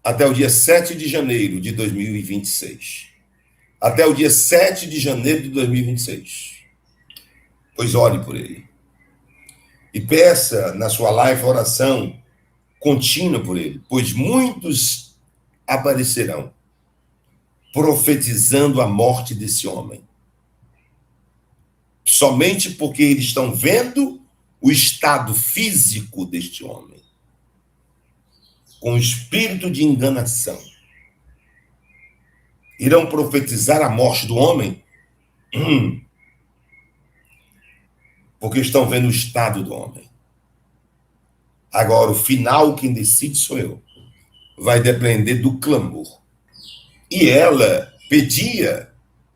até o dia 7 de janeiro de 2026. Até o dia 7 de janeiro de 2026. Pois ore por ele. E peça na sua live oração contínua por ele, pois muitos aparecerão profetizando a morte desse homem. Somente porque eles estão vendo o estado físico deste homem, com espírito de enganação. Irão profetizar a morte do homem, porque estão vendo o estado do homem. Agora, o final, quem decide sou eu. Vai depender do clamor. E ela pedia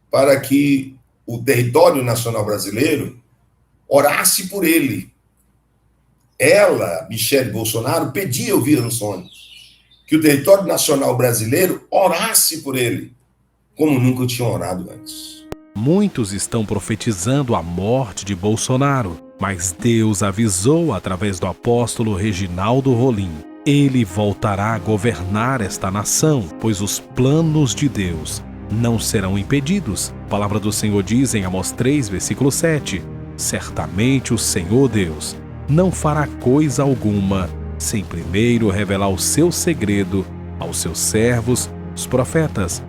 para que o território nacional brasileiro orasse por ele. Ela, Michele Bolsonaro, pedia, eu vi no sonho, que o território nacional brasileiro orasse por ele, como nunca tinham orado antes. Muitos estão profetizando a morte de Bolsonaro, mas Deus avisou através do apóstolo Reginaldo Rolim. Ele voltará a governar esta nação, pois os planos de Deus não serão impedidos. A palavra do Senhor diz em Amós 3, versículo 7, certamente o Senhor Deus não fará coisa alguma sem primeiro revelar o seu segredo aos seus servos, os profetas.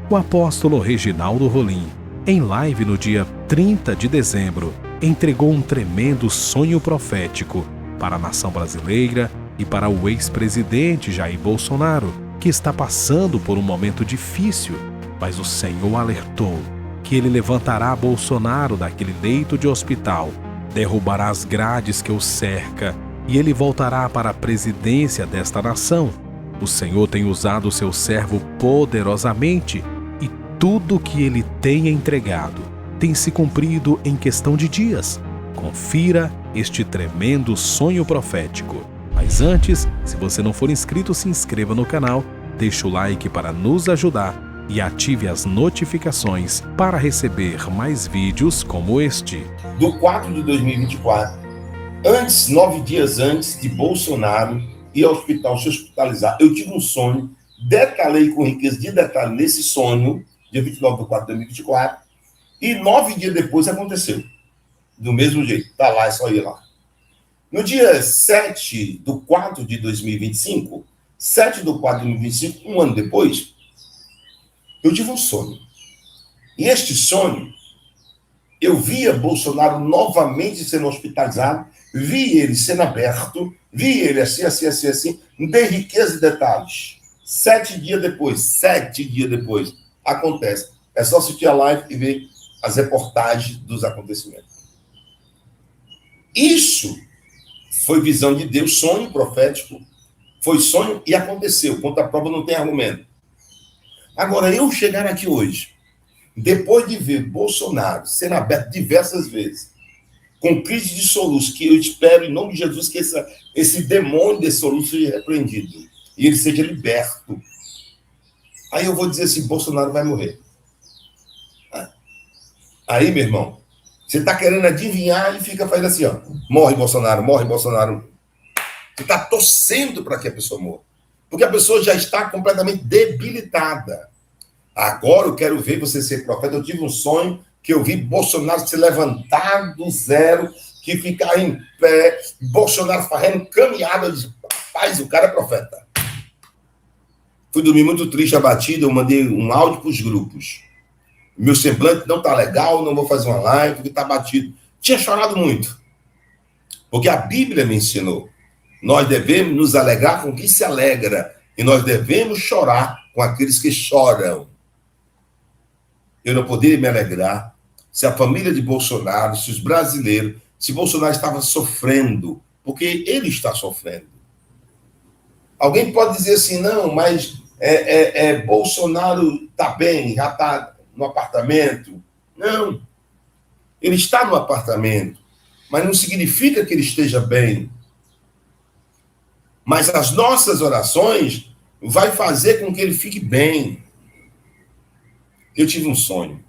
O apóstolo Reginaldo Rolim, em live no dia 30 de dezembro, entregou um tremendo sonho profético para a nação brasileira e para o ex-presidente Jair Bolsonaro, que está passando por um momento difícil, mas o Senhor alertou que ele levantará Bolsonaro daquele leito de hospital, derrubará as grades que o cerca e ele voltará para a presidência desta nação. O Senhor tem usado o seu servo poderosamente e tudo que ele tem entregado tem se cumprido em questão de dias. Confira este tremendo sonho profético. Mas antes, se você não for inscrito, se inscreva no canal, deixe o like para nos ajudar e ative as notificações para receber mais vídeos como este. Do 4 de 2024, 9 dias antes de Bolsonaro ir ao hospital se hospitalizar, eu tive um sonho, detalhei com riqueza de detalhe nesse sonho, dia 29 de 4 de 2024, e 9 dias depois aconteceu. Do mesmo jeito, tá lá, é só ir lá. No dia 7 de 4 de 2025, 7 de 4 de 2025, um ano depois, eu tive um sonho. E este sonho, eu via Bolsonaro novamente sendo hospitalizado, vi ele sendo aberto, vi ele assim, dei riqueza e detalhes. 7 dias depois, acontece. É só assistir a live e ver as reportagens dos acontecimentos. Isso foi visão de Deus, sonho profético, foi sonho e aconteceu. Contra a prova não tem argumento. Agora, eu chegar aqui hoje, depois de ver Bolsonaro sendo aberto diversas vezes, com crise de soluço, que eu espero, em nome de Jesus, que esse demônio desse soluço seja repreendido e ele seja liberto. Aí eu vou dizer assim, Bolsonaro vai morrer. Aí, meu irmão, você está querendo adivinhar e fica fazendo assim, ó, morre Bolsonaro, morre Bolsonaro. Você está torcendo para que a pessoa morra. Porque a pessoa já está completamente debilitada. Agora eu quero ver você ser profeta. Eu tive um sonho que eu vi Bolsonaro se levantar do zero, que ficar em pé, Bolsonaro fazendo caminhada. Eu disse, rapaz, o cara é profeta. Fui dormir muito triste, abatido, eu mandei um áudio para os grupos. Meu semblante não está legal, não vou fazer uma live, porque está abatido. Tinha chorado muito. Porque a Bíblia me ensinou. Nós devemos nos alegrar com quem se alegra. E nós devemos chorar com aqueles que choram. Eu não poderia me alegrar se a família de Bolsonaro, se os brasileiros, se Bolsonaro estava sofrendo, porque ele está sofrendo. Alguém pode dizer assim, não, mas Bolsonaro está bem, já está no apartamento. Não, ele está no apartamento, mas não significa que ele esteja bem. Mas as nossas orações vai fazer com que ele fique bem. Eu tive um sonho.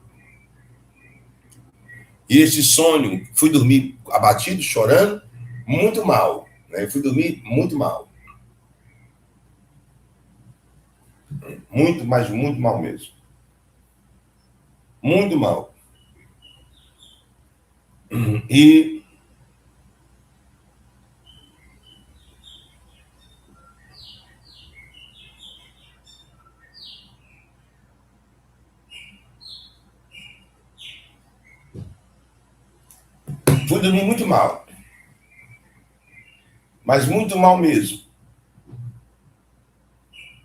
E esse sonho, fui dormir abatido, chorando, muito mal. Né? Eu fui dormir muito mal. Muito, mas muito mal mesmo. Muito mal. E fui dormir muito mal. Mas muito mal mesmo.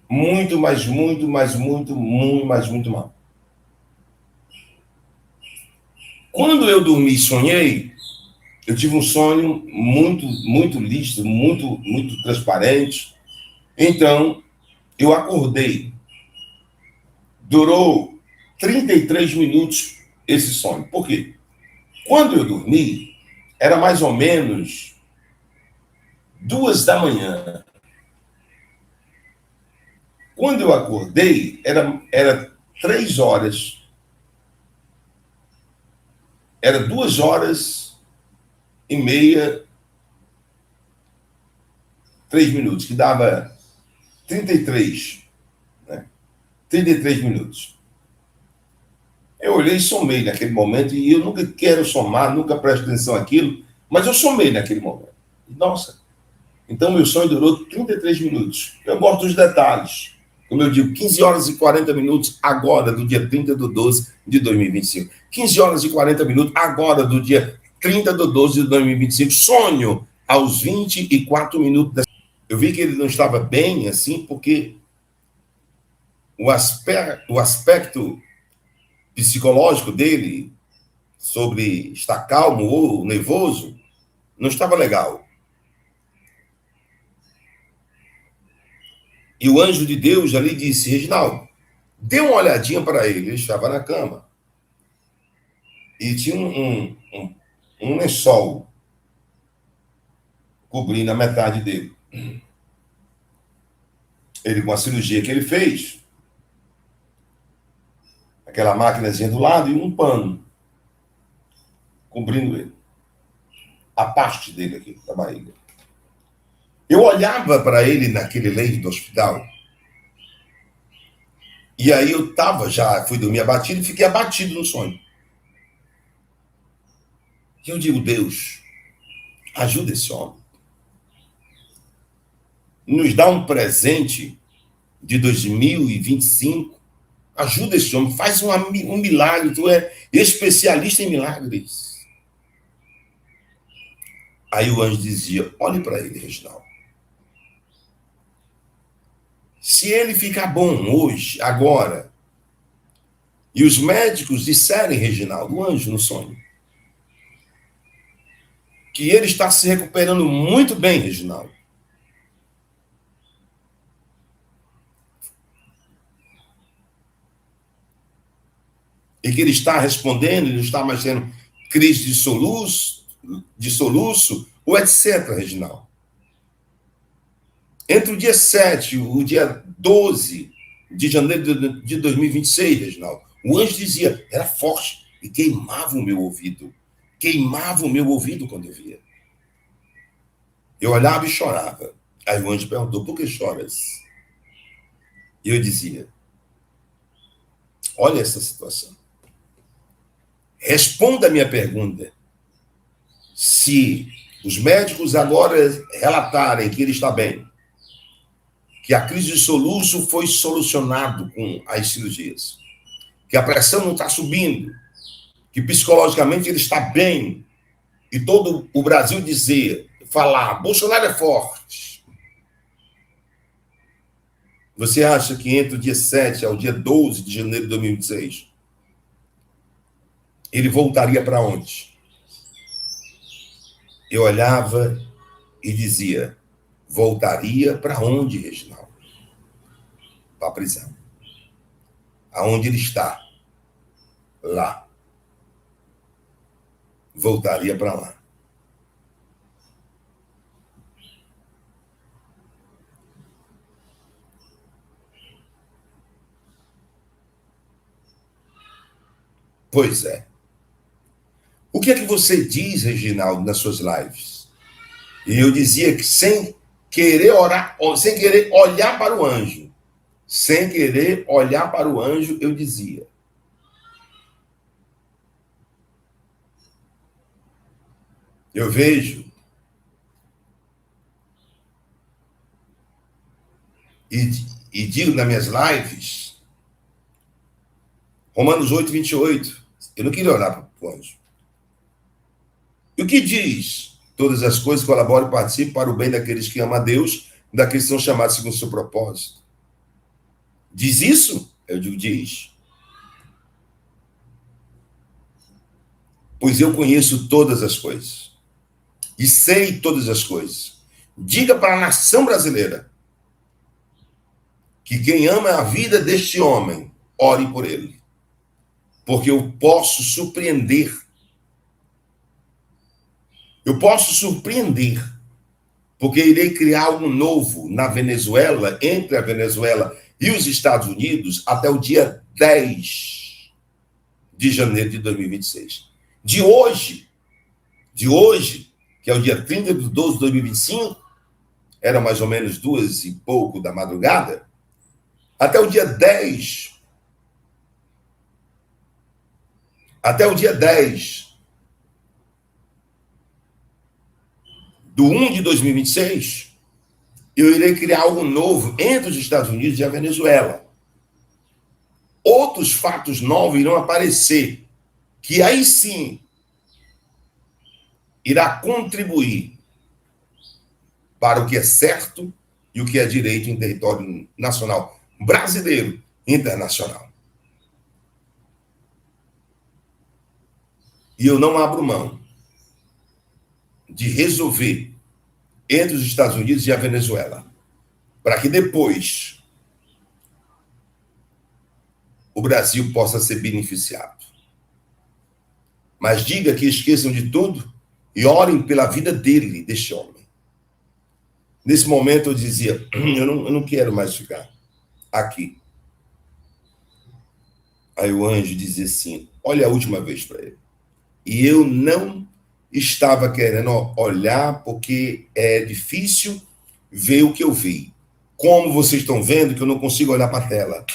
Muito, mas muito, mas muito, muito, mas muito mal. Quando eu dormi e sonhei, eu tive um sonho muito, muito lícito, muito, muito transparente. Então, eu acordei. Durou 33 minutos esse sonho. Por quê? Quando eu dormi, era mais ou menos 2 da manhã. Quando eu acordei, era 3 horas. Era 2 horas e meia, 3 minutos, que dava 33, né? 33 minutos. Eu olhei e somei naquele momento, e eu nunca quero somar, nunca presto atenção naquilo, mas eu somei naquele momento. Nossa, então meu sonho durou 33 minutos. Eu gosto dos detalhes. Como eu digo, 15 horas e 40 minutos agora, do dia 30 de 12 de 2025. 15 horas e 40 minutos agora, do dia 30 de 12 de 2025. Sonho aos 24 minutos. Eu vi que ele não estava bem, assim, porque o aspecto psicológico dele sobre estar calmo ou nervoso não estava legal. E o anjo de Deus ali disse: Reginaldo, dê uma olhadinha para ele. Ele estava na cama e tinha um lençol cobrindo a metade dele. Ele, com a cirurgia que ele fez, aquela máquinazinha do lado e um pano cobrindo ele. A parte dele aqui, da barriga. Eu olhava para ele naquele leito do hospital, e aí eu fui dormir abatido e fiquei abatido no sonho. E eu digo: Deus, ajuda esse homem. Nos dá um presente de 2025. Ajuda esse homem, faz um milagre. Tu é especialista em milagres. Aí o anjo dizia: olhe para ele, Reginaldo. Se ele ficar bom hoje, agora, e os médicos disserem, Reginaldo, o anjo no sonho, que ele está se recuperando muito bem, Reginaldo, e que ele está respondendo, ele não está mais tendo crise de soluço, ou etc., Reginaldo. Entre o dia 7 e o dia 12 de janeiro de 2026, Reginaldo, o anjo dizia, era forte, e queimava o meu ouvido. Queimava o meu ouvido quando eu via. Eu olhava e chorava. Aí o anjo perguntou: por que choras? E eu dizia: olha essa situação. Responda a minha pergunta. Se os médicos agora relatarem que ele está bem, que a crise de soluço foi solucionado com as cirurgias, que a pressão não está subindo, que psicologicamente ele está bem, e todo o Brasil falar, Bolsonaro é forte. Você acha que entre o dia 7 ao dia 12 de janeiro de 2026, ele voltaria para onde? Eu olhava e dizia: voltaria para onde, Reginaldo? Para a prisão. Aonde ele está? Lá. Voltaria para lá. Pois é. O que é que você diz, Reginaldo, nas suas lives? E eu dizia que sem querer orar, sem querer olhar para o anjo, sem querer olhar para o anjo, eu dizia: eu vejo e digo nas minhas lives, Romanos 8, 28. Eu não queria olhar para o anjo. E o que diz? Todas as coisas colaboram e participam para o bem daqueles que amam a Deus, daqueles que são chamados segundo o seu propósito. Diz isso? Eu digo, diz. Pois eu conheço todas as coisas e sei todas as coisas. Diga para a nação brasileira que quem ama a vida deste homem, ore por ele. Porque eu posso surpreender. Eu posso surpreender. Porque irei criar algo novo na Venezuela, entre a Venezuela e os Estados Unidos, até o dia 10 de janeiro de 2026. De hoje, que é o dia 30 de 12 de 2025, era mais ou menos 2 e pouco da madrugada, até o dia 10 do 1 de 2026, eu irei criar algo novo entre os Estados Unidos e a Venezuela. Outros fatos novos irão aparecer, que aí sim irá contribuir para o que é certo e o que é direito em território nacional brasileiro e internacional. E eu não abro mão de resolver entre os Estados Unidos e a Venezuela, para que depois o Brasil possa ser beneficiado. Mas diga que esqueçam de tudo e orem pela vida dele, deste homem. Nesse momento eu dizia, eu não quero mais ficar aqui. Aí o anjo dizia assim, olha a última vez para ele. E eu não estava querendo olhar, porque é difícil ver o que eu vi. Como vocês estão vendo que eu não consigo olhar para a tela.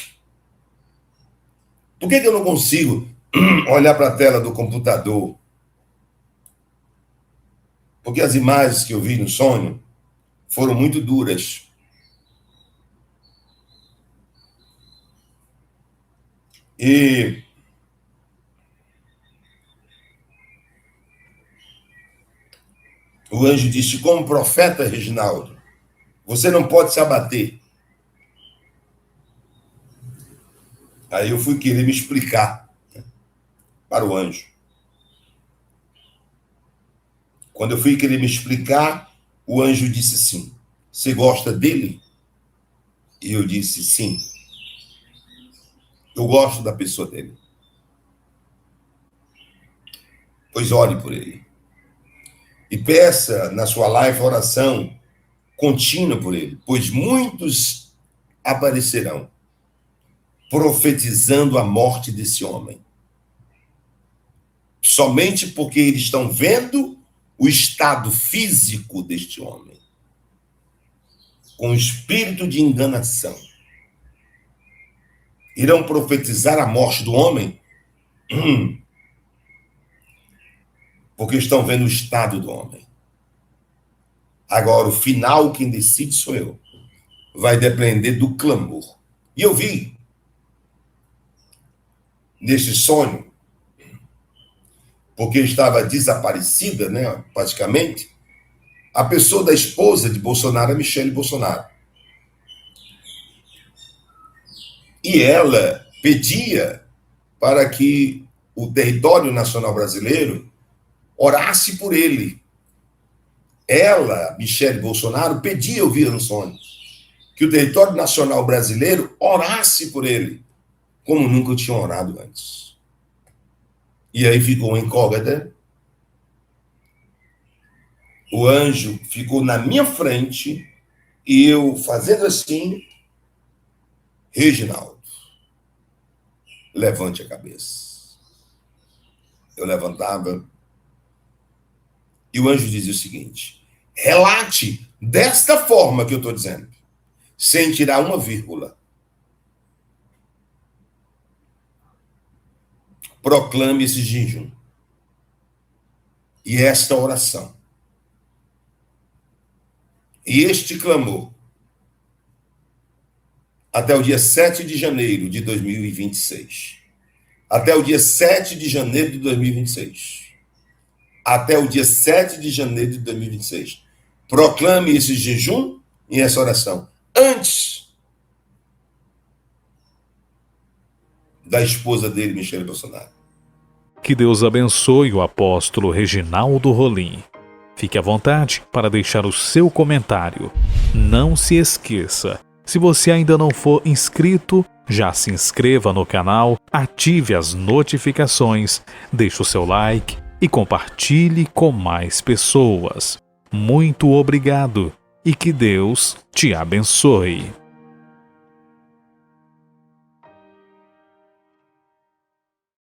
Por que eu não consigo olhar para a tela do computador? Porque as imagens que eu vi no sonho foram muito duras. E o anjo disse, como profeta, Reginaldo, você não pode se abater. Aí eu fui querer me explicar para o anjo. Quando eu fui querer me explicar, o anjo disse assim, você gosta dele? E eu disse, sim. Eu gosto da pessoa dele. Pois ore por ele. E peça na sua live oração contínua por ele, pois muitos aparecerão profetizando a morte desse homem. Somente porque eles estão vendo o estado físico deste homem, com espírito de enganação. Irão profetizar a morte do homem porque estão vendo o estado do homem. Agora, o final, quem decide sou eu. Vai depender do clamor. E eu vi, nesse sonho, porque estava desaparecida, né, praticamente, a pessoa da esposa de Bolsonaro, a Michele Bolsonaro. E ela pedia para que o território nacional brasileiro orasse por ele. Ela, Michele Bolsonaro, pedia, eu via no sonho, que o território nacional brasileiro orasse por ele, como nunca tinha orado antes. E aí ficou uma incógnita. O anjo ficou na minha frente e eu fazendo assim, Reginaldo, levante a cabeça. Eu levantava e o anjo dizia o seguinte, relate desta forma que eu estou dizendo, sem tirar uma vírgula. proclame esse jejum e esta oração e este clamor até o dia 7 de janeiro de 2026. Até o dia 7 de janeiro de 2026. Até o dia 7 de janeiro de 2026. Proclame esse jejum e essa oração antes da esposa dele, Michele Bolsonaro. Que Deus abençoe o apóstolo Reginaldo Rolim. Fique à vontade para deixar o seu comentário. Não se esqueça, se você ainda não for inscrito, já se inscreva no canal, ative as notificações, deixe o seu like e compartilhe com mais pessoas. Muito obrigado e que Deus te abençoe.